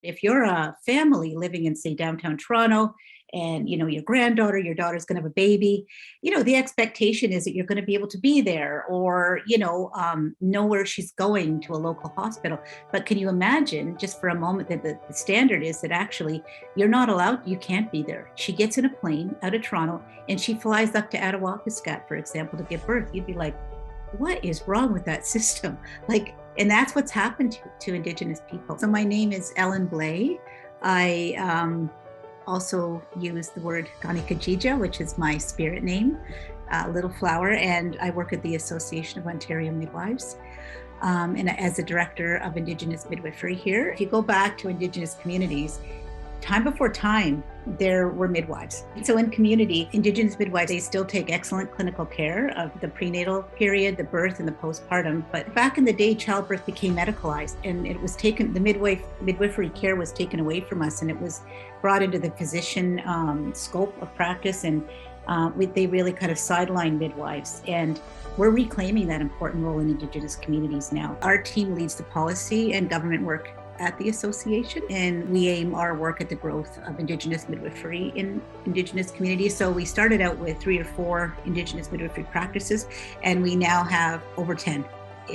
If you're a family living in, say, downtown Toronto, and your granddaughter, your daughter's going to have a baby, the expectation is that you're going to be able to be there, or know where she's going to a local hospital. But can you imagine, just for a moment, that the standard is that actually you're not allowed, you can't be there. She gets in a plane out of Toronto and she flies up to Attawapiskat, for example, to give birth. You'd be like, what is wrong with that system? And that's what's happened to Indigenous people. So my name is Ellen Blais. I also use the word Ganikajija, which is my spirit name, Little Flower, and I work at the Association of Ontario Midwives, and as the Director of Indigenous Midwifery here. If you go back to Indigenous communities, time before time, there were midwives. So in community, Indigenous midwives, they still take excellent clinical care of the prenatal period, the birth, and the postpartum. But back in the day, childbirth became medicalized, and it was taken, the midwifery care was taken away from us, and it was brought into the physician scope of practice, and they really kind of sidelined midwives. And we're reclaiming that important role in Indigenous communities now. Our team leads the policy and government work at the association, and we aim our work at the growth of Indigenous midwifery in Indigenous communities. So we started out with 3 or 4 Indigenous midwifery practices, and we now have over 10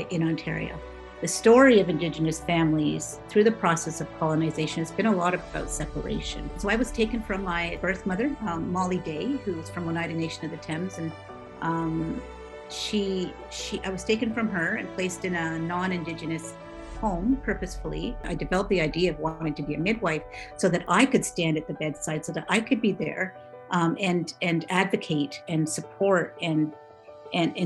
in Ontario. The story of Indigenous families through the process of colonization has been a lot about separation. So I was taken from my birth mother, Molly Day, who was from Oneida Nation of the Thames, and I was taken from her and placed in a non-Indigenous home purposefully. I developed the idea of wanting to be a midwife so that I could stand at the bedside, so that I could be there and advocate and support and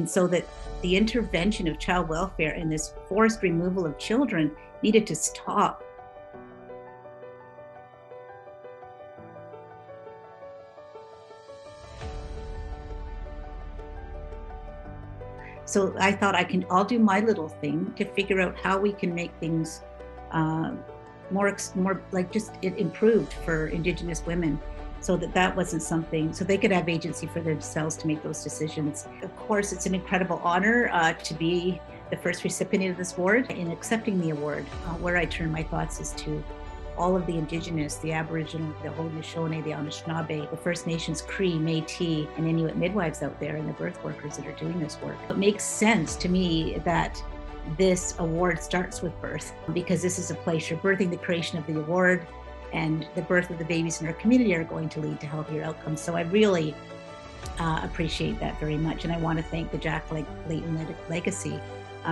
so that the intervention of child welfare and this forced removal of children needed to stop. So I thought I'll do my little thing to figure out how we can make things more like just it improved for Indigenous women, so that wasn't something, so they could have agency for themselves to make those decisions. Of course, it's an incredible honor to be the first recipient of this award. In accepting the award, where I turn my thoughts is to all of the Indigenous, the Aboriginal, the Haudenosaunee, the Anishinaabe, the First Nations, Cree, Métis, and Inuit midwives out there, and the birth workers that are doing this work. It makes sense to me that this award starts with birth, because this is a place you're birthing. The creation of the award and the birth of the babies in our community are going to lead to healthier outcomes. So I really appreciate that very much, and I want to thank the Jack Layton legacy.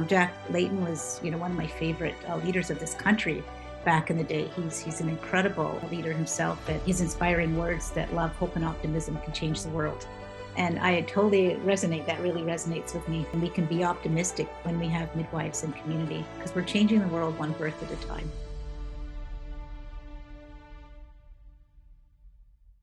Jack Layton was, one of my favorite leaders of this country. Back in the day, he's an incredible leader himself, and his inspiring words that love, hope, and optimism can change the world. And I totally resonate. That really resonates with me. And we can be optimistic when we have midwives in community, because we're changing the world one birth at a time.